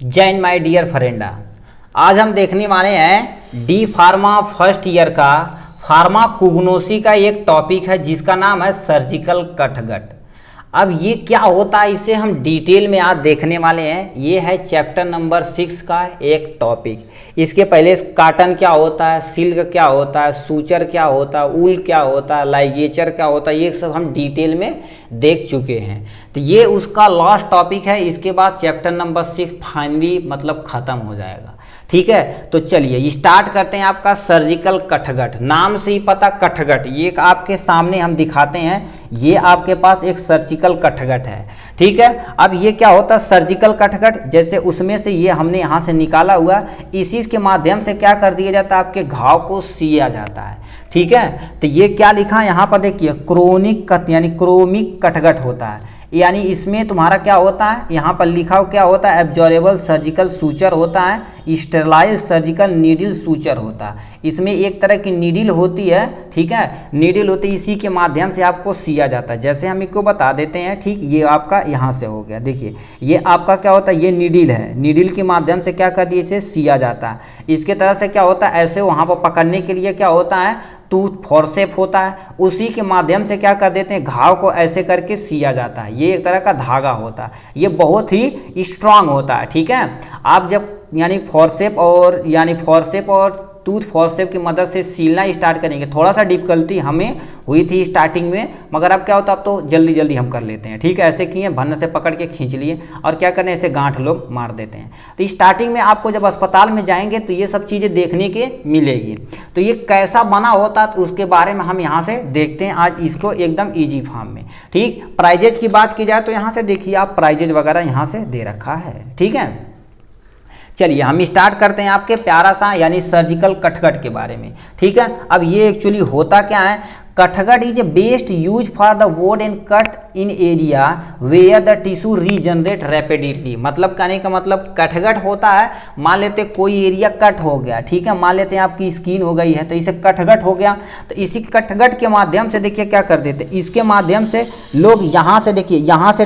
जय my dear फ्रेंडा। आज हम देखने वाले हैं डी फार्मा फर्स्ट ईयर का फार्माकोग्नोसी का एक टॉपिक है जिसका नाम है सर्जिकल कटगट। अब ये क्या होता है इसे हम डिटेल में आज देखने वाले हैं। ये है चैप्टर नंबर 6 का एक टॉपिक। इसके पहले काटन क्या होता है, सिल्क क्या होता है, सूचर क्या होता है, ऊल क्या होता है, लाइगेचर क्या होता है, ये सब हम डिटेल में देख चुके हैं। तो ये उसका लास्ट टॉपिक है। इसके बाद चैप्टर नंबर 6 फाइनली मतलब ख़त्म हो जाएगा। ठीक है, तो चलिए स्टार्ट करते हैं। आपका सर्जिकल कटगट, नाम से ही पता कटगट, ये आपके सामने हम दिखाते हैं। ये आपके पास एक सर्जिकल कटगट है। ठीक है, अब ये क्या होता है सर्जिकल कटगट, जैसे उसमें से ये हमने यहाँ से निकाला हुआ, इसी के माध्यम से क्या कर दिया जाता है, आपके घाव को सिया जाता है। ठीक है, तो ये क्या लिखा है यहाँ पर देखिए, क्रोनिक कट यानी क्रोमिक कटगट होता है। यानी इसमें तुम्हारा क्या होता है, यहाँ पर लिखा हो क्या होता है, एब्जॉर्बेबल सर्जिकल सूचर होता है, स्टेरलाइज सर्जिकल नीडल सूचर होता है। इसमें एक तरह की नीडल होती है। ठीक है, नीडल होती है, इसी के माध्यम से आपको सिया जाता है। जैसे हम इसको बता देते हैं। ठीक, ये आपका यहाँ से हो गया, देखिए ये आपका क्या होता है, ये नीडल है, नीडल के माध्यम से क्या कर दिए इसे सिया जाता है। इसके तरह से क्या होता है, ऐसे वहाँ पर पकड़ने के लिए क्या होता है, टूथ फॉरसेप होता है, उसी के माध्यम से क्या कर देते हैं, घाव को ऐसे करके सिया जाता है। ये एक तरह का धागा होता है, ये बहुत ही स्ट्रांग होता है। ठीक है, आप जब यानी फॉरसेप और टूथ फॉरसेप की मदद से सीलना स्टार्ट करेंगे, थोड़ा सा डिफिकल्टी हमें हुई थी स्टार्टिंग में, मगर अब क्या होता है, अब तो जल्दी जल्दी हम कर लेते हैं। ठीक है, ऐसे किए, भन्ने से पकड़ के खींच लिए और क्या करने, ऐसे गांठ लोग मार देते हैं। तो स्टार्टिंग में आपको जब अस्पताल में जाएंगे तो ये सब चीज़ें देखने के मिलेगी। तो ये कैसा बना होता है तो उसके बारे में हम यहाँ से देखते हैं आज इसको एकदम ईजी फॉर्म में। ठीक, प्राइजेज की बात की जाए तो यहाँ से देखिए आप प्राइजेज वगैरह यहाँ से दे रखा है। ठीक है, चलिए हम स्टार्ट करते हैं आपके प्यारा सा यानी सर्जिकल कटगट के बारे में। ठीक है, अब ये एक्चुअली होता क्या है, catgut is best use for the wound and cut in area where the tissue regenerate rapidly. मतलब कहने का मतलब कटगट होता है, मान लेते कोई एरिया कट हो गया। ठीक है, मान लेते हैं आपकी स्किन हो गई है तो इसे कटगट हो गया, तो इसी कटगट के माध्यम से देखिए क्या कर देते, इसके माध्यम से लोग यहाँ से देखिए, यहाँ से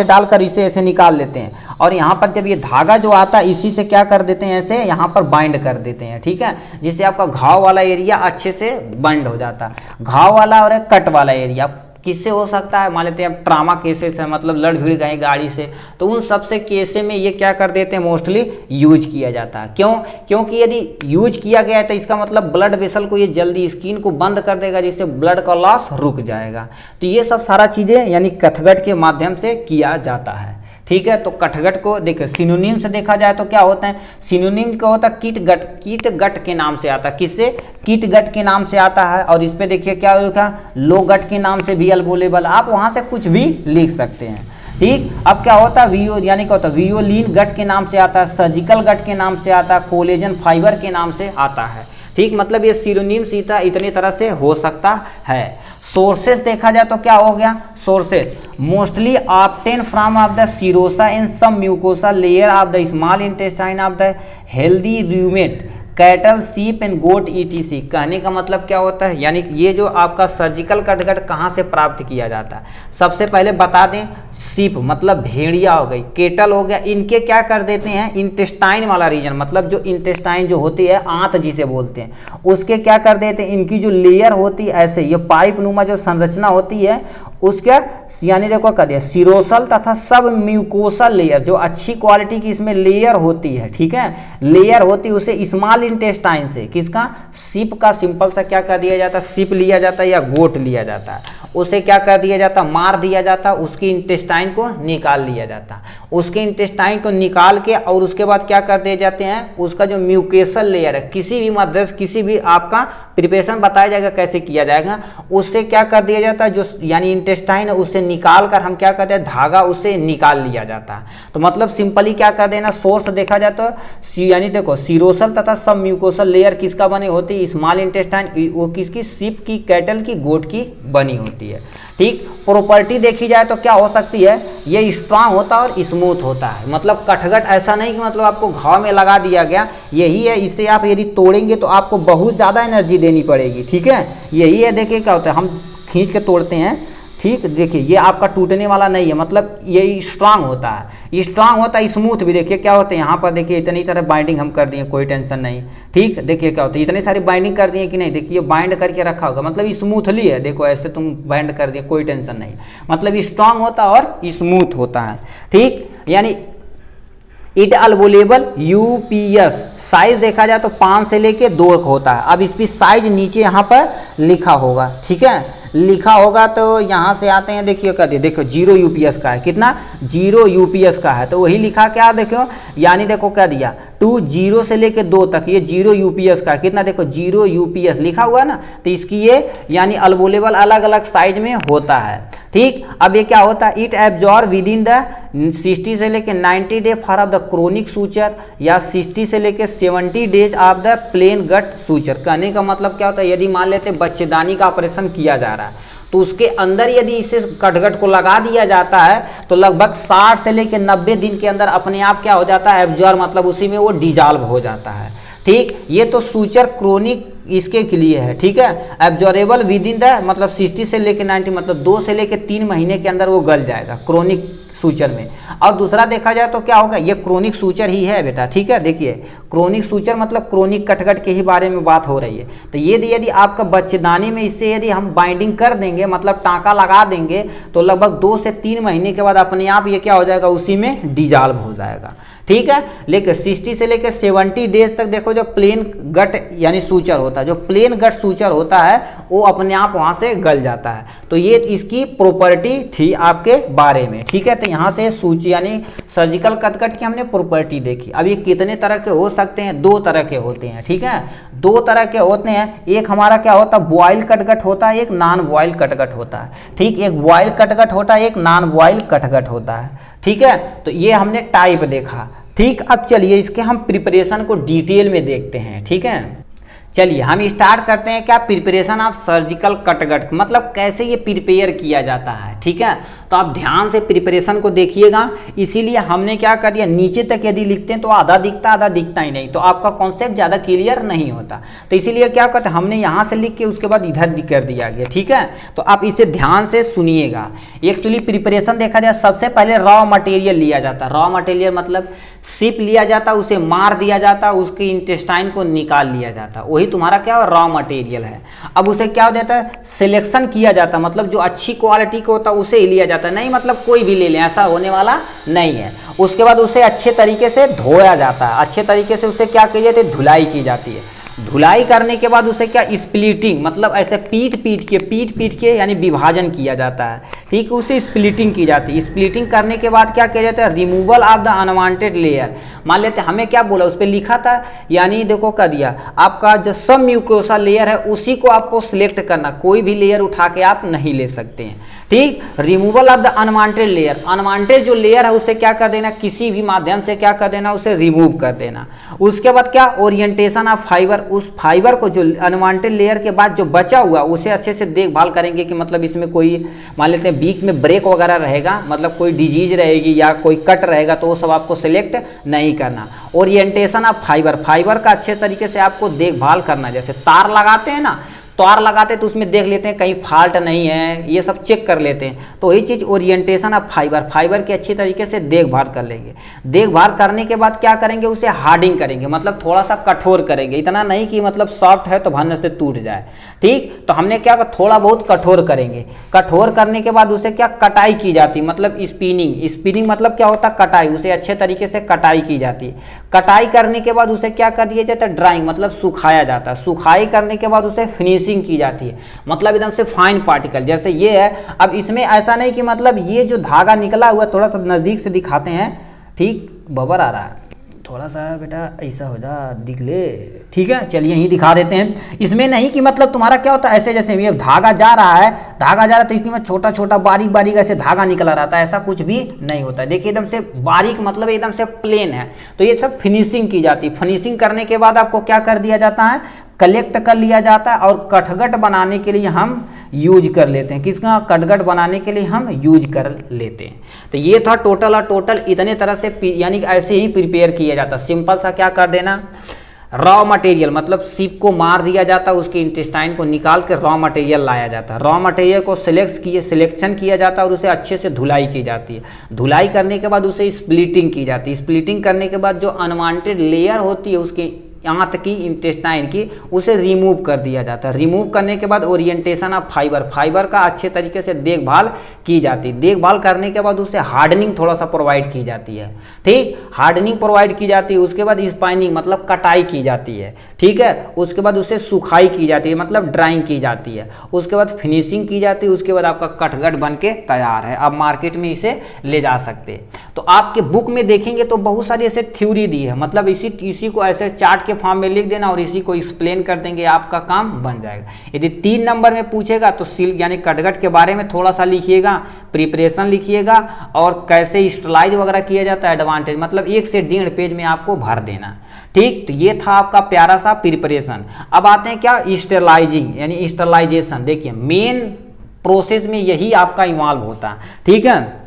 डालकर इसे ऐसे निकाल लेते हैं, और यहाँ पर जब ये धागा जो आता है इसी से क्या कर देते हैं, ऐसे यहाँ पर बाइंड कर देते हैं। ठीक है, जिससे आपका घाव वाला एरिया अच्छे से बाइंड हो जाता है। घाव वाला और कट वाला एरिया किससे हो सकता है, मान लेते हैं ट्रामा केसेस है, मतलब लड़ भिड़ गए गाड़ी से, तो उन सबसे केसे में ये क्या कर देते हैं, मोस्टली यूज किया जाता है। क्यों, क्योंकि यदि यूज किया गया है तो इसका मतलब ब्लड वेसल को ये जल्दी स्किन को बंद कर देगा, जिससे ब्लड का लॉस रुक जाएगा। तो ये सब सारा चीज़ें यानी कटगट के माध्यम से किया जाता है। ठीक है, तो कटगट को देखिए सिनोनिम से देखा जाए तो क्या होता है, सिनोनिम क्या होता है, कीटगट, कीटगट के नाम से आता है। किससे, कीटगट के नाम से आता है। और इस पे देखिए क्या लिखा, लोगट के नाम से भी अवेलेबल, आप वहां से कुछ भी लिख सकते हैं। ठीक, अब क्या होता है, वियो यानी क्या होता है, वियोलिन गट के नाम से आता है, सर्जिकल गट के नाम से आता है, कोलेजन फाइबर के नाम से आता है। ठीक, मतलब ये सिनोनिम सीता इतनी तरह से हो सकता है। सोर्सेस देखा जाए तो क्या हो गया, sources mostly obtain from of the serosa in submucosa layer of the small intestine of the healthy ruminant cattle sheep and goat ETC. कहने का मतलब क्या होता है, यानी ये जो आपका सर्जिकल कटगट कहाँ से प्राप्त किया जाता है, सबसे पहले बता दें, सीप मतलब भेड़िया हो गई, केटल हो गया, इनके क्या कर देते हैं, इंटेस्टाइन वाला रीजन, मतलब जो इंटेस्टाइन जो होती है आंत जिसे बोलते हैं, उसके क्या कर देते हैं, इनकी जो लेयर होती है ऐसे ये पाइप नुमा जो संरचना होती है उसके यानी देखो कर दिया सिरोसल तथा सब म्यूकोसल लेयर, जो अच्छी क्वालिटी की इसमें लेयर होती है। ठीक है, लेयर होती है उसे स्मॉल इंटेस्टाइन से, किसका, सिप का सिंपल सा क्या कर दिया जाता है, सिप लिया जाता है या गोट लिया जाता है, उसे क्या कर दिया जाता, मार दिया जाता, उसकी इंटेस्टाइन को निकाल लिया जाता, उसके इंटेस्टाइन को निकाल के और उसके बाद क्या कर दिए जाते हैं, उसका जो म्यूकेसल लेयर है, किसी भी मदद किसी भी आपका प्रिपरेशन बताया जाएगा कैसे किया जाएगा, उससे क्या कर दिया जाता है, जो यानी इंटेस्टाइन है उससे निकाल कर हम क्या करते हैं, धागा उससे निकाल लिया जाता है। तो मतलब सिंपली क्या कर देना, सोर्स देखा जाए तो यानी देखो सीरोसल तथा सब म्यूकोसल लेयर किसका बनी होती है, स्मॉल इंटेस्टाइन, वो किसकी, सिप की, कैटल की, गोट की बनी होती है। ठीक, प्रॉपर्टी देखी जाए तो क्या हो सकती है, ये स्ट्रांग होता है और स्मूथ होता है। मतलब कटगट ऐसा नहीं कि मतलब आपको घाव में लगा दिया गया, यही है, इसे आप यदि तोड़ेंगे तो आपको बहुत ज़्यादा एनर्जी देनी पड़ेगी। ठीक है, यही है, देखिए क्या होता है, हम खींच के तोड़ते हैं। ठीक, देखिए ये आपका टूटने वाला नहीं है, मतलब ये स्ट्रांग होता है, स्ट्रांग होता है, स्मूथ भी देखिए क्या होता है, यहाँ पर देखिए इतनी तरह बाइंडिंग हम कर दिए, कोई टेंशन नहीं। ठीक, देखिए क्या होता है, इतनी सारी बाइंडिंग कर दिए कि नहीं, देखिए बाइंड करके रखा होगा, मतलब स्मूथली है, देखो ऐसे तुम बाइंड कर दिए, कोई टेंशन नहीं, मतलब स्ट्रांग होता है और स्मूथ होता है। ठीक, यानी इट अवेलेबल यूपीएस साइज देखा जाए तो 5 से लेके 2 होता है। अब इसकी साइज नीचे यहाँ पर लिखा होगा, ठीक है, लिखा होगा तो यहाँ से आते हैं, देखिए क्या दिया, देखो 0 यूपीएस का है, कितना 0 यूपीएस का है, तो वही लिखा क्या देखो, यानी देखो क्या दिया 0 से लेके 2 तक, ये 0 यूपीएस का है, कितना देखो 0 यूपीएस लिखा हुआ है ना, तो इसकी ये यानी अवेलेबल अलग अलग साइज में होता है। ठीक, अब ये क्या होता है, it absorb within the 60 से लेके 90 day for of the chronic suture, या 60 से लेके 70 days of the plain gut suture. कहने का मतलब क्या होता है, यदि मान लेते बच्चेदानी का ऑपरेशन किया जा रहा है तो उसके अंदर यदि इसे कटगट को लगा दिया जाता है तो लगभग 60 से लेके 90 दिन के अंदर अपने आप क्या हो जाता है, एब्जॉर्ब, मतलब उसी में वो डिजॉल्व हो जाता है। ठीक, ये तो सूचर क्रोनिक इसके के लिए है। ठीक है, एब्जॉर्बेबल विद इन द मतलब 60 से लेके 90, मतलब 2 से लेके 3 महीने के अंदर वो गल जाएगा क्रोनिक सूचर में। और दूसरा देखा जाए तो क्या होगा, ये क्रोनिक सूचर ही है बेटा। ठीक है, देखिए क्रोनिक सूचर मतलब क्रोनिक कटगट के ही बारे में बात हो रही है। तो ये यदि आपका बच्चेदानी में इससे यदि हम बाइंडिंग कर देंगे, मतलब टाँका लगा देंगे, तो लगभग 2 से 3 महीने के बाद अपने आप ये क्या हो जाएगा, उसी में डिजॉल्व हो जाएगा। ठीक है, लेकिन 60 से लेकर 70 डेज तक देखो जो प्लेन गट यानी सूचर होता है, जो प्लेन गट सूचर होता है वो अपने आप वहाँ से गल जाता है। तो ये इसकी प्रॉपर्टी थी आपके बारे में। ठीक है, तो यहाँ से सूच यानी सर्जिकल कटगट की हमने प्रॉपर्टी देखी। अब ये कितने तरह के हो सकते हैं, 2 तरह के होते हैं। ठीक है, 2 तरह के होते हैं, एक हमारा क्या होता है बॉयल कटगट होता है, एक नॉन बॉयल कटगट होता है। ठीक, एक बॉयल कटगट होता है, एक नॉन बॉयल कटगट होता है। ठीक है, तो ये हमने टाइप देखा। ठीक, अब चलिए इसके हम प्रिपरेशन को डिटेल में देखते हैं। ठीक है, चलिए हम स्टार्ट करते हैं क्या, प्रिपरेशन ऑफ सर्जिकल कटगट, मतलब कैसे ये प्रिपेयर किया जाता है। ठीक है, तो आप ध्यान से प्रिपरेशन को देखिएगा। इसीलिए हमने क्या कर दिया, नीचे तक यदि लिखते हैं तो आधा दिखता ही नहीं, तो आपका कॉन्सेप्ट ज़्यादा क्लियर नहीं होता। तो इसीलिए क्या करते हैं, हमने यहाँ से लिख के उसके बाद इधर कर दिया गया। ठीक है, तो आप इसे ध्यान से सुनिएगा। एक्चुअली प्रिपरेशन देखा जाए, सबसे पहले रॉ मटेरियल लिया जाता है। रॉ मटेरियल मतलब सिप लिया जाता, उसे मार दिया जाता, उसके इंटेस्टाइन को निकाल लिया जाता, वही तुम्हारा क्या रॉ मटेरियल है। अब उसे क्या हो जाता है, सिलेक्शन किया जाता, मतलब जो अच्छी क्वालिटी का होता है उसे ही लिया जाता, नहीं मतलब कोई भी ले लें, ऐसा होने वाला नहीं है। उसके बाद उसे अच्छे तरीके से धोया जाता है, अच्छे तरीके से उसे क्या की जाती है, धुलाई की जाती है। धुलाई करने के बाद उसे क्या स्प्लिटिंग, मतलब ऐसे पीट के यानी विभाजन किया जाता है। ठीक, उसे स्प्लिटिंग की जाती है। स्प्लिटिंग करने के बाद क्या किया जाता है, removal of the unwanted layer. मान लेते हमें क्या बोला, उस पर लिखा था, यानी देखो क्या दिया, आपका जो सब म्यूकोसा लेयर है उसी को आपको सिलेक्ट करना, कोई भी लेयर उठा के आप नहीं ले सकते हैं। ठीक, removal of the unwanted layer, unwanted जो लेयर है उसे क्या कर देना, किसी भी माध्यम से क्या कर देना, उसे रिमूव कर देना। उसके बाद क्या, ओरिएंटेशन ऑफ फाइबर, उस फाइबर को जो अनवांटेड लेयर के बाद जो बचा हुआ उसे अच्छे से देखभाल करेंगे कि मतलब इसमें कोई मान लेते हैं बीच में ब्रेक वगैरह रहेगा, मतलब कोई डिजीज रहेगी या कोई कट रहेगा तो वो सब आपको सिलेक्ट नहीं करना। ओरिएंटेशन ऑफ फाइबर, फाइबर का अच्छे तरीके से आपको देखभाल करना, जैसे तार लगाते हैं ना, तार लगाते तो उसमें देख लेते हैं कहीं फॉल्ट नहीं है, ये सब चेक कर लेते हैं। तो वही चीज़ ओरिएंटेशन ऑफ फाइबर, फाइबर की अच्छी तरीके से देखभाल कर लेंगे। देखभाल करने के बाद क्या करेंगे, उसे हार्डिंग करेंगे, मतलब थोड़ा सा कठोर करेंगे, इतना नहीं कि मतलब सॉफ्ट है तो भरने से टूट जाए। ठीक, तो हमने क्या थोड़ा बहुत कठोर करेंगे। कठोर करने के बाद उसे क्या कटाई की जाती, मतलब स्पिनिंग मतलब क्या होता है, कटाई, उसे अच्छे तरीके से कटाई की जाती है। कटाई करने के बाद उसे क्या कर दिया जाता है, ड्राइंग मतलब सुखाया जाता है। सुखाई करने के बाद उसे फिनिशिंग की जाती है, मतलब एकदम से फाइन पार्टिकल, जैसे ये है। अब इसमें ऐसा नहीं कि मतलब ये जो धागा निकला हुआ, थोड़ा सा नज़दीक से दिखाते हैं। ठीक, बबर आ रहा है, थोड़ा सा बेटा ऐसा हो जा, दिख ले। ठीक है, चलिए यहीं दिखा देते हैं। इसमें नहीं कि मतलब तुम्हारा क्या होता है, ऐसे जैसे ये धागा जा रहा है, तो इसमें छोटा छोटा बारीक ऐसे धागा निकला रहता है, ऐसा कुछ भी नहीं होता है। देखिए एकदम से बारीक, मतलब एकदम से प्लेन है। तो ये सब फिनिशिंग की जाती है। फिनिशिंग करने के बाद आपको क्या कर दिया जाता है, कलेक्ट कर लिया जाता है और कटगट बनाने के लिए हम यूज कर लेते हैं। किसका, कटगट बनाने के लिए हम यूज कर लेते हैं। तो ये था टोटल इतने तरह से यानी ऐसे ही प्रिपेयर किया जाता है। सिंपल सा क्या कर देना, रॉ मटेरियल मतलब शिप को मार दिया जाता है, उसके इंटेस्टाइन को निकाल के रॉ मटेरियल लाया जाता है। रॉ मटेरियल को सिलेक्शन किया जाता है और उसे अच्छे से धुलाई की जाती है। धुलाई करने के बाद उसे स्प्लिटिंग की जाती है। स्प्लिटिंग करने के बाद जो अनवांटेड लेयर होती है उसके आंत की, इंटेस्टाइन की, उसे रिमूव कर दिया जाता है। रिमूव करने के बाद ओरिएंटेशन ऑफ फाइबर का अच्छे तरीके से देखभाल की जाती है। देखभाल करने के बाद उसे हार्डनिंग थोड़ा सा प्रोवाइड की जाती है। ठीक, हार्डनिंग प्रोवाइड की जाती है। उसके बाद स्पाइनिंग मतलब कटाई की जाती है। ठीक है, उसके बाद उसे सुखाई की जाती है मतलब ड्राइंग की जाती है। उसके बाद फिनिशिंग की जाती है। उसके बाद आपका कटघट बन के तैयार है। आप मार्केट में इसे ले जा सकते हैं। तो आपके बुक में देखेंगे तो बहुत सारी ऐसे थ्योरी दी है, मतलब इसी को ऐसे चार्ट के फॉर्म में लिख देना और इसी को एक्सप्लेन कर देंगे, आपका काम बन जाएगा। यदि 3 नंबर में पूछेगा तो सिल्क यानी कटघट के बारे में थोड़ा सा लिखिएगा, प्रिपरेशन लिखिएगा और कैसे स्टलाइज वगैरह किया जाता है, एडवांटेज, मतलब 1 से 1.5 पेज में आपको भर देना। ठीक, तो ये था आपका प्यारा सा प्रिपरेशन। अब आते हैं क्या, स्टरलाइजिंग यानी स्टरलाइजेशन। देखिए मेन प्रोसेस में यही आपका इन्वॉल्व होता है। ठीक है,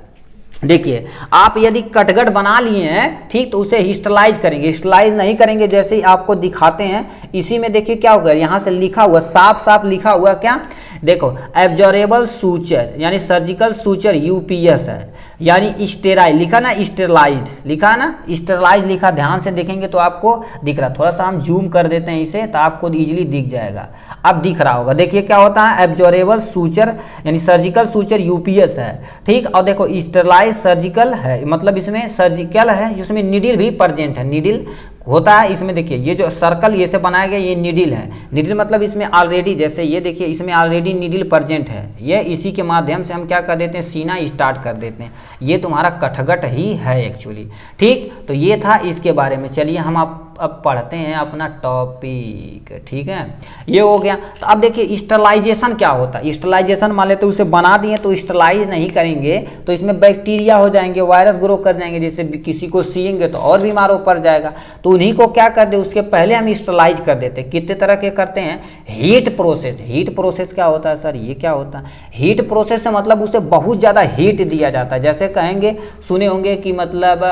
देखिए आप यदि कटघट बना लिए हैं, ठीक, तो उसे हिस्टलाइज करेंगे। हिस्टलाइज नहीं करेंगे, जैसे ही आपको दिखाते हैं इसी में देखिए क्या होगा, यहाँ से लिखा हुआ साफ लिखा हुआ क्या, देखो एब्जॉर्बेबल सूचर यानी सर्जिकल सूचर यूपीएस है, यानी स्टेराइल लिखा ना, स्टेरलाइज्ड लिखा ना, स्टेरलाइज लिखा, ध्यान से देखेंगे तो आपको दिख रहा। थोड़ा सा हम जूम कर देते हैं इसे तो आपको इजीली दिख जाएगा। अब दिख रहा होगा, देखिए क्या होता है, एब्जॉर्बेबल सूचर यानी सर्जिकल सूचर यूपीएस है। ठीक, और देखो स्टेरलाइज सर्जिकल है मतलब इसमें सर्जिकल है, जिसमें नीडल भी प्रेजेंट है। नीडल होता है इसमें, देखिए ये जो सर्कल ये से बनाया गया ये नीडल है। नीडल मतलब इसमें ऑलरेडी, जैसे ये देखिए इसमें ऑलरेडी नीडल प्रेजेंट है। ये इसी के माध्यम से हम क्या कर देते हैं, सीना स्टार्ट कर देते हैं। ये तुम्हारा कटघट ही है एक्चुअली। ठीक, तो ये था इसके बारे में। चलिए हम अब पढ़ते हैं अपना टॉपिक। ठीक है, ये हो गया। तो अब देखिए स्टरलाइजेशन क्या होता है। स्टरलाइजेशन मान लेते उसे बना दिए तो स्टरलाइज नहीं करेंगे तो इसमें बैक्टीरिया हो जाएंगे, वायरस ग्रो कर जाएंगे, जैसे किसी को सीएंगे तो और बीमार पड़ जाएगा। तो उन्हीं को क्या कर दे, उसके पहले हम स्टरलाइज कर देते हैं। कितने तरह के करते हैं, हीट प्रोसेस। हीट प्रोसेस क्या होता है सर, ये क्या होता है, हीट प्रोसेस से मतलब उसे बहुत ज़्यादा हीट दिया जाता है। जैसे कहेंगे, सुने होंगे कि मतलब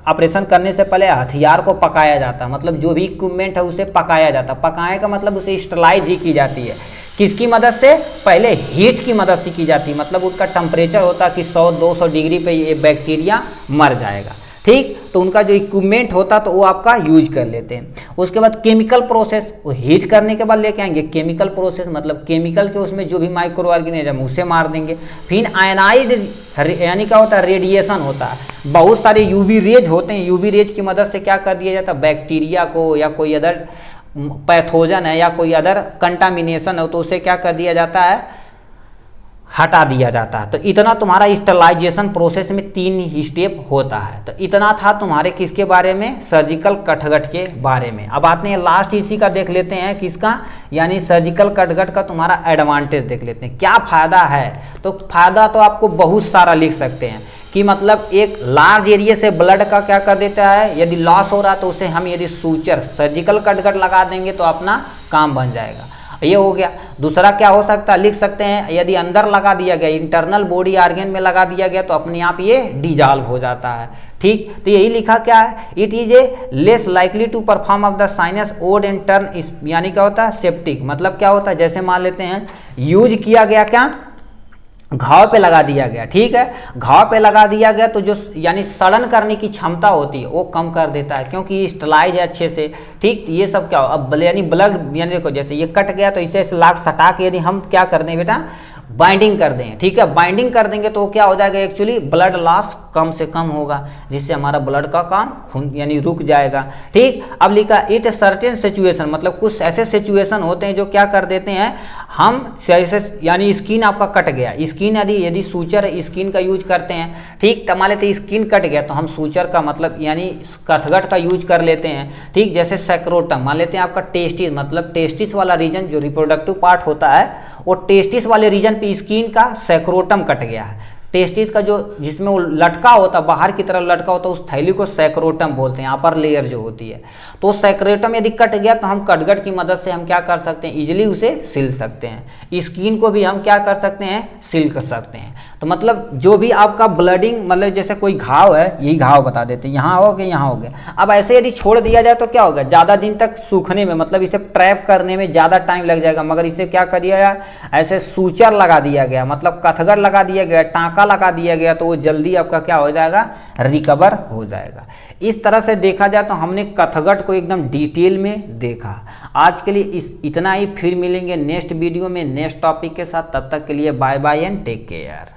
ऑपरेशन करने से पहले हथियार को पकाया जाता है, मतलब जो भी इक्विपमेंट है उसे पकाया जाता है। पकाने का मतलब उसे स्टरलाइज ही की जाती है। किसकी मदद से, पहले हीट की मदद से की जाती है, मतलब उसका टेम्परेचर होता है कि 100-200 डिग्री पे ये बैक्टीरिया मर जाएगा। ठीक, तो उनका जो इक्विपमेंट होता तो वो आपका यूज कर लेते हैं। उसके बाद केमिकल प्रोसेस, वो हीट करने के बाद लेके आएंगे केमिकल प्रोसेस, मतलब केमिकल के उसमें जो भी माइक्रो ऑर्गेनिज्म उसे मार देंगे। फिर आयनाइज्ड यानी क्या होता है, रेडिएशन होता है। बहुत सारे यूवी रेज होते हैं, यूवी रेज की मदद से क्या कर दिया जाता है, बैक्टीरिया को या कोई अदर पैथोजन है या कोई अदर कंटामिनेशन हो तो उसे क्या कर दिया जाता है, हटा दिया जाता है। तो इतना तुम्हारा स्टरलाइजेशन प्रोसेस में 3 स्टेप होता है। तो इतना था तुम्हारे किसके बारे में, सर्जिकल कटघट के बारे में। अब आते हैं लास्ट इसी का देख लेते हैं, किसका, यानी सर्जिकल कटघट का तुम्हारा एडवांटेज देख लेते हैं, क्या फायदा है। तो फायदा तो आपको बहुत सारा लिख सकते हैं कि मतलब एक लार्ज एरिया से ब्लड का क्या कर देता है, यदि लॉस हो रहा तो उसे हम यदि सूचर सर्जिकल कटघट लगा देंगे तो अपना काम बन जाएगा। ये हो गया। दूसरा क्या हो सकता है, लिख सकते हैं यदि अंदर लगा दिया गया, इंटरनल बॉडी ऑर्गन में लगा दिया गया तो अपने आप ये डिजॉल्व हो जाता है। ठीक, तो यही लिखा क्या है, it is a less likely to perform of the sinus odd and turn, यानी क्या होता है, सेप्टिक। मतलब क्या होता है, जैसे मान लेते हैं यूज किया गया क्या, घाव पे लगा दिया गया। ठीक है, घाव पे लगा दिया गया तो जो यानी सड़न करने की क्षमता होती है वो कम कर देता है, क्योंकि स्टरलाइज है अच्छे से। ठीक, ये सब क्या हो, अब यानी ब्लड, यानी देखो जैसे ये कट गया तो इसे लाख सटा के यदि हम क्या कर दें बेटा, बाइंडिंग कर दें। ठीक है, बाइंडिंग कर देंगे तो क्या हो जाएगा, एक्चुअली ब्लड लॉस कम से कम होगा, जिससे हमारा ब्लड का काम खून यानी रुक जाएगा। ठीक, अब लिखा इट सर्टेन सिचुएशन, मतलब कुछ ऐसे सिचुएशन होते हैं जो क्या कर देते हैं, हम ऐसे यानी स्किन आपका कट गया, स्किन यदि सूचर स्किन का यूज करते हैं। ठीक, मान लेते हैं स्किन कट गया तो हम सूचर का मतलब यानी कटघट का यूज कर लेते हैं। ठीक, जैसे सैक्रोटम, मान लेते हैं आपका टेस्टिस, मतलब टेस्टिस वाला रीजन जो रिप्रोडक्टिव पार्ट होता है वो टेस्टिस वाले रीजन पे स्किन का सैक्रोटम कट गया है। टेस्टिस का जो जिसमें वो लटका होता है, बाहर की तरफ लटका होता है, उस थैली को सैक्रोटम बोलते हैं, अपर लेयर जो होती है। तो सैक्रोटम यदि कट गया तो हम कटघट की मदद से हम क्या कर सकते हैं, इजीली उसे सिल सकते हैं। स्किन को भी हम क्या कर सकते हैं, सिल कर सकते हैं। तो मतलब जो भी आपका ब्लडिंग, मतलब जैसे कोई घाव है, यही घाव बता देते, यहाँ हो गया यहाँ हो गया। अब ऐसे यदि छोड़ दिया जाए तो क्या होगा, ज़्यादा दिन तक सूखने में, मतलब इसे ट्रैप करने में ज़्यादा टाइम लग जाएगा। मगर इसे क्या कर दिया जाए, ऐसे सूचर लगा दिया गया, मतलब कथगढ़ लगा दिया गया, टाँका लगा दिया गया, तो वो जल्दी आपका क्या हो जाएगा, रिकवर हो जाएगा। इस तरह से देखा जाए तो हमने कथगढ़ को एकदम डिटेल में देखा। आज के लिए इतना ही, फिर मिलेंगे नेक्स्ट वीडियो में नेक्स्ट टॉपिक के साथ। तब तक के लिए bye bye and take care.